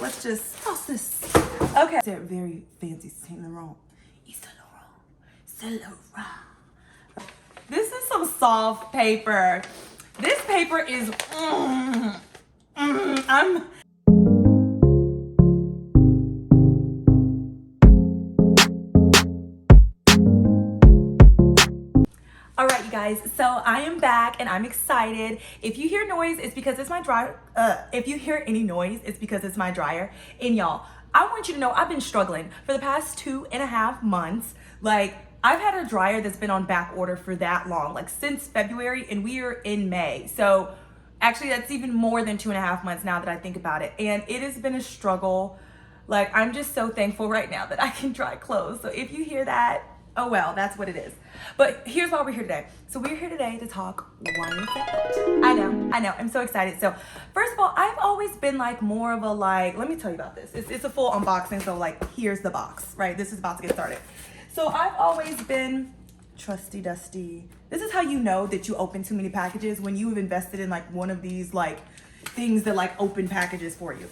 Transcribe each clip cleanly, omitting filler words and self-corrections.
Let's just toss this. Okay. They're very fancy Saint Laurent. Saint Laurent. This is some soft paper. This paper is, All right, you guys, so I am back and I'm excited. If you hear noise, it's because it's my dryer. If you hear any noise, it's because it's my dryer. And y'all, I want you to know I've been struggling for the past 2.5 months. Like, I've had a dryer that's been on back order for that long, like since February, and we are in May. So actually that's even more than 2.5 months now that I think about it. And it has been a struggle. Like, I'm just so thankful right now that I can dry clothes. So if you hear that, oh well, that's what it is. But here's why we're here today. So we're here today to talk YSL. I know, I'm so excited. So first of all, I've always been like more of a like, let me tell you about this. It's a full unboxing, so like here's the box, right? This is about to get started. So I've always been trusty dusty. This is how you know that you open too many packages, when you have invested in like one of these like things that like open packages for you.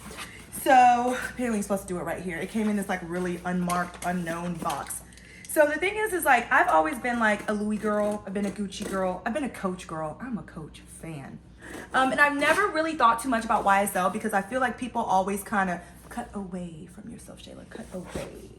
So apparently you're supposed to do it right here. It came in this like really unmarked, unknown box. So the thing is like, I've always been like a Louis girl. I've been a Gucci girl. I've been a Coach girl. I'm a Coach fan. And I've never really thought too much about YSL because I feel like people always kind of cut away from yourself, Shayla. Cut away.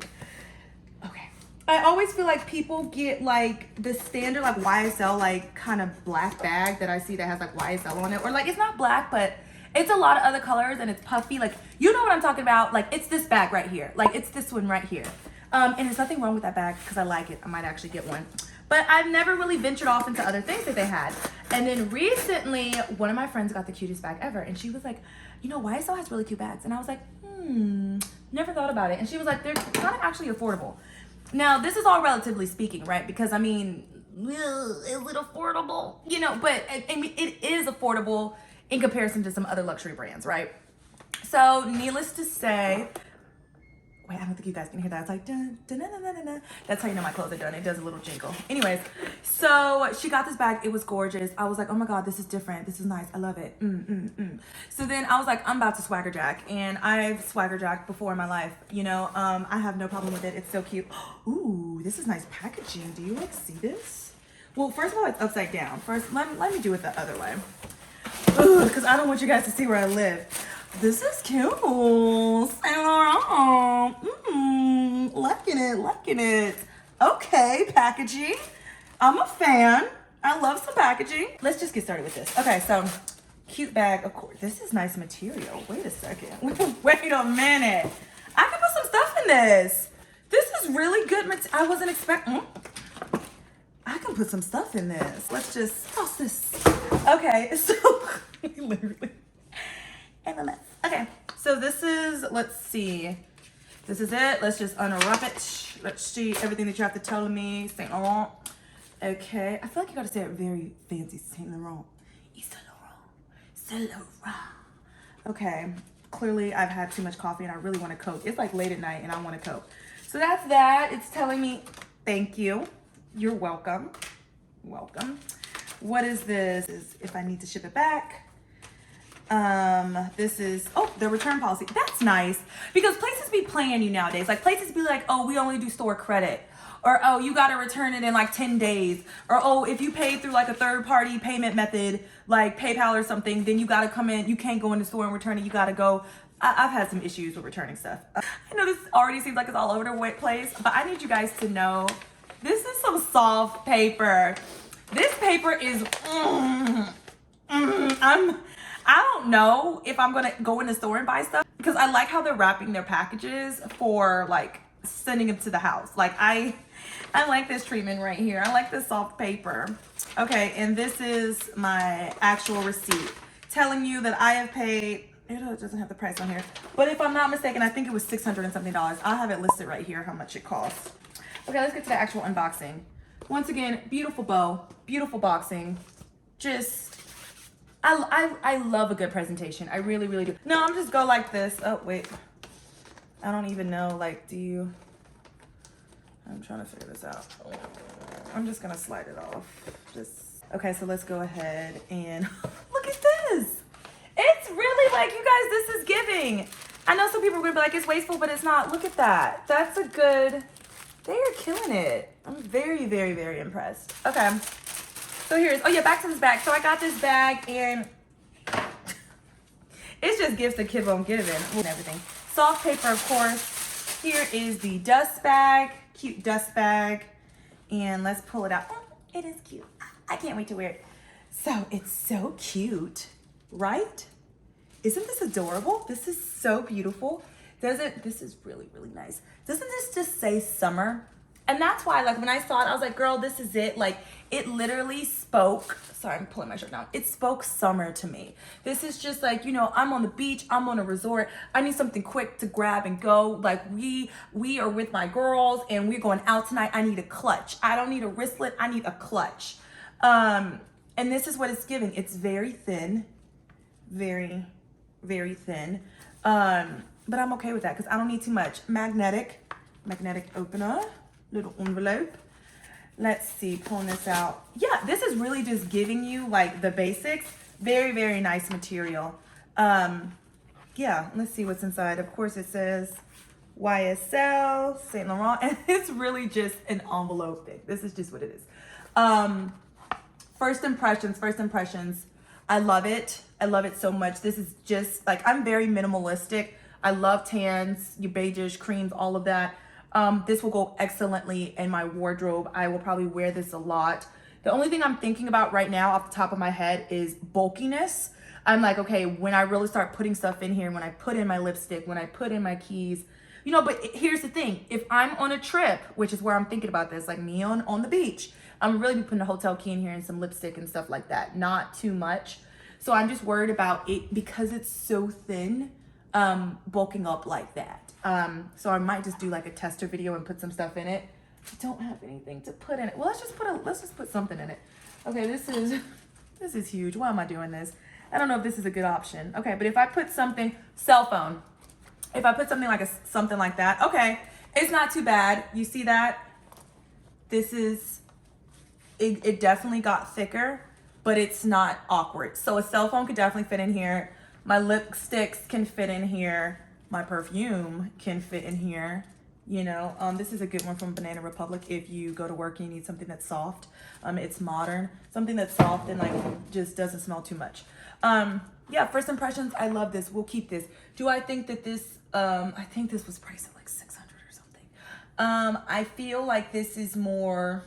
Okay. I always feel like people get like the standard like YSL like kind of black bag that I see that has like YSL on it. Or like, it's not black, but it's a lot of other colors and it's puffy. Like, you know what I'm talking about? Like, it's this bag right here. Like, it's this one right here. And there's nothing wrong with that bag because I like it. I might actually get one. But I've never really ventured off into other things that they had. And then recently, one of my friends got the cutest bag ever. And she was like, you know, YSL has really cute bags. And I was like, never thought about it. And she was like, they're kind of actually affordable. Now, this is all relatively speaking, right? Because, I mean, is it affordable? You know, but I mean, it is affordable in comparison to some other luxury brands, right? So, needless to say, wait, I don't think you guys can hear that. It's like, dun, dun, dun, dun, dun, dun. That's how you know my clothes are done. It does a little jingle. Anyways, so she got this bag. It was gorgeous. I was like, oh my God, this is different. This is nice. I love it. So then I was like, I'm about to swagger jack. And I've swagger jacked before in my life. You know, I have no problem with it. It's so cute. Ooh, this is nice packaging. Do you like see this? Well, first of all, it's upside down. First, let me do it the other way. Because I don't want you guys to see where I live. This is cute. Saint Laurent. Liking it. Okay, packaging. I'm a fan. I love some packaging. Let's just get started with this. Okay, so cute bag, of course. This is nice material. Wait a second. Wait a minute. I can put some stuff in this. This is really good material. I wasn't expecting. I can put some stuff in this. Let's just toss this. Okay, so literally. Okay, so this is, let's see. This is it. Let's just unwrap it. Let's see everything that you have to tell me. Saint Laurent. Okay, I feel like you gotta say it very fancy. Saint Laurent. Saint Laurent. Okay, clearly I've had too much coffee and I really want a Coke. It's like late at night and I want a Coke. So that's that. It's telling me, thank you. You're welcome. Welcome. What is this? Is if I need to ship it back. This is, oh, the return policy. That's nice because places be playing you nowadays. Like, places be like, oh, we only do store credit, or oh, you got to return it in like 10 days, or oh, if you pay through like a third party payment method like PayPal or something, then you got to come in. You can't go in the store and return it. You got to go. I've had some issues with returning stuff. I know this already seems like it's all over the place, but I need you guys to know this is some soft paper. This paper is I don't know if I'm gonna go in the store and buy stuff because I like how they're wrapping their packages for like sending them to the house. Like, I like this treatment right here. I like this soft paper. Okay, and this is my actual receipt telling you that I have paid, it doesn't have the price on here, but if I'm not mistaken, I think it was $600 and something. I'll have it listed right here how much it costs. Okay, let's get to the actual unboxing. Once again, beautiful bow, beautiful boxing. Just, I love a good presentation. I really, really do. No, I'm just go like this. Oh, wait. I don't even know, like, I'm trying to figure this out. I'm just gonna slide it off. Okay, so let's go ahead and look at this. It's really like, you guys, this is giving. I know some people are gonna be like, it's wasteful, but it's not. Look at that. That's a good, they are killing it. I'm very, very, very impressed. Okay. So here's, oh yeah, back to this bag. So I got this bag and it's just gifts the kid won't give in and everything. Soft paper, of course. Here is the dust bag, cute dust bag. And let's pull it out. Oh, it is cute. I can't wait to wear it. So it's so cute, right? Isn't this adorable? This is so beautiful. This is really, really nice. Doesn't this just say summer? And that's why, like, when I saw it, I was like, girl, this is it. Like, it literally spoke, sorry, I'm pulling my shirt down. It spoke summer to me. This is just like, you know, I'm on the beach, I'm on a resort. I need something quick to grab and go. Like, we are with my girls and we're going out tonight. I need a clutch. I don't need a wristlet, I need a clutch. And this is what it's giving. It's very thin, very, very thin. But I'm okay with that because I don't need too much. Magnetic opener, little envelope. Let's see, pulling this out. Yeah, this is really just giving you like the basics. Very, very nice material. Yeah, let's see what's inside. Of course it says YSL, Saint Laurent, and it's really just an envelope thing. This is just what it is. First impressions. I love it. I love it so much. This is just like, I'm very minimalistic. I love tans, your beiges, creams, all of that. This will go excellently in my wardrobe. I will probably wear this a lot. The only thing I'm thinking about right now off the top of my head is bulkiness. I'm like, okay, when I really start putting stuff in here, when I put in my lipstick, when I put in my keys, you know, but here's the thing. If I'm on a trip, which is where I'm thinking about this, like me on the beach, I'm really be putting a hotel key in here and some lipstick and stuff like that. Not too much. So I'm just worried about it because it's so thin, bulking up like that. So I might just do like a tester video and put some stuff in it. I don't have anything to put in it. Well, let's just put something in it. Okay, this is huge. Why am I doing this? I don't know if this is a good option. Okay, but if I put something, cell phone, if I put something like something like that, okay, it's not too bad. You see that? This is, it definitely got thicker, but it's not awkward. So a cell phone could definitely fit in here. My lipsticks can fit in here. My perfume can fit in here. You know, this is a good one from Banana Republic if you go to work and you need something that's soft. It's modern, something that's soft and like just doesn't smell too much. Yeah, first impressions, I love this. We'll keep this. Do I think that this, I think this was priced at like 600 or something. I feel like this is more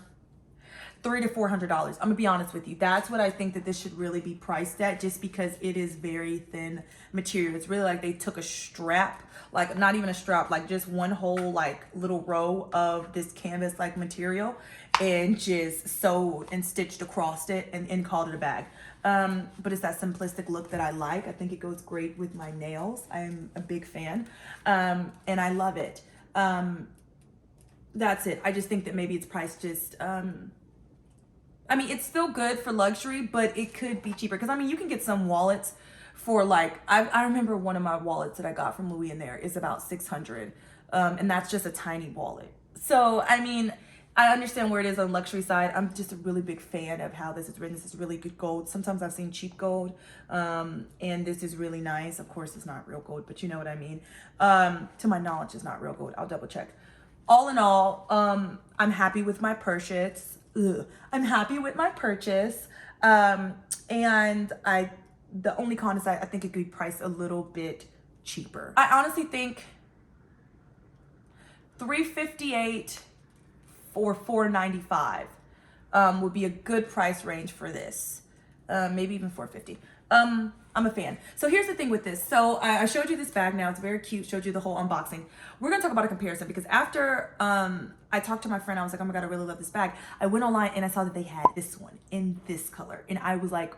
$300 to $400. I'm gonna be honest with you. That's what I think that this should really be priced at, just because it is very thin material. It's really like they took a strap, like not even a strap, like just one whole like little row of this canvas like material and just sewed and stitched across it and called it a bag. But it's that simplistic look that I like. I think it goes great with my nails. I'm a big fan, and I love it. That's it. I just think that maybe it's priced just, I mean, it's still good for luxury, but it could be cheaper. Because, I mean, you can get some wallets for, like, I remember one of my wallets that I got from Louis in there is about $600. And that's just a tiny wallet. So, I mean, I understand where it is on the luxury side. I'm just a really big fan of how this is written. This is really good gold. Sometimes I've seen cheap gold. And this is really nice. Of course, it's not real gold, but you know what I mean. To my knowledge, it's not real gold. I'll double check. All in all, I'm happy with my purchase. I'm happy with my purchase. And the only con is I think it could be priced a little bit cheaper. I honestly think $358 or $495 would be a good price range for this. Maybe even $450. I'm a fan. So here's the thing with this. So I showed you this bag now. It's very cute. Showed you the whole unboxing. We're going to talk about a comparison because after I talked to my friend, I was like, oh my God, I really love this bag. I went online and I saw that they had this one in this color. And I was like,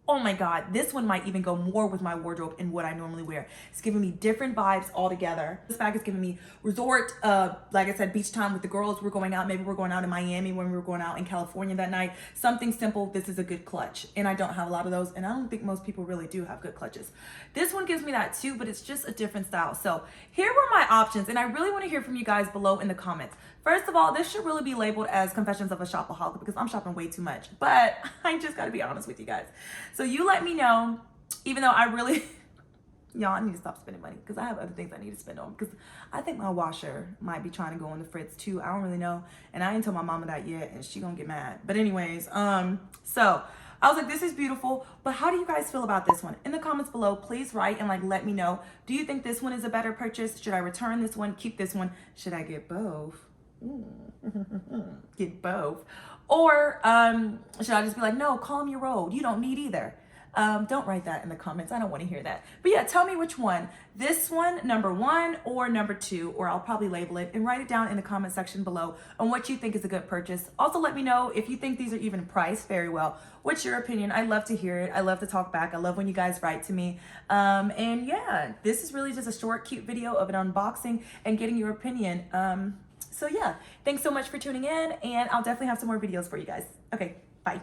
oh my God, this one might even go more with my wardrobe and what I normally wear. It's giving me different vibes altogether. This bag is giving me resort, like I said, beach time with the girls. We're going out. Maybe we're going out in Miami when we were going out in California that night. Something simple. This is a good clutch. And I don't have a lot of those. And I don't think most people really do have good clutches. This one gives me that too, but it's just a different style. So here were my options. And I really want to hear from you guys below in the comments. First of all, this should really be labeled as Confessions of a Shopaholic because I'm shopping way too much. But I just got to be honest with you guys. So you let me know, even though I really, Y'all, I need to stop spending money because I have other things I need to spend on. Because I think my washer might be trying to go on the fritz too. I don't really know. And I ain't told my mama that yet, and she gonna get mad. But anyways, so I was like, this is beautiful. But how do you guys feel about this one? In the comments below, please write and like let me know. Do you think this one is a better purchase? Should I return this one? Keep this one? Should I get both? Get both? Or should I just be like, no, calm your roll. You don't need either. Don't write that in the comments. I don't want to hear that. But yeah, tell me which one. This one, number 1 or number 2, or I'll probably label it and write it down in the comment section below on what you think is a good purchase. Also, let me know if you think these are even priced very well. What's your opinion? I love to hear it. I love to talk back. I love when you guys write to me. And yeah, this is really just a short, cute video of an unboxing and getting your opinion. So yeah, thanks so much for tuning in, and I'll definitely have some more videos for you guys. Okay, bye.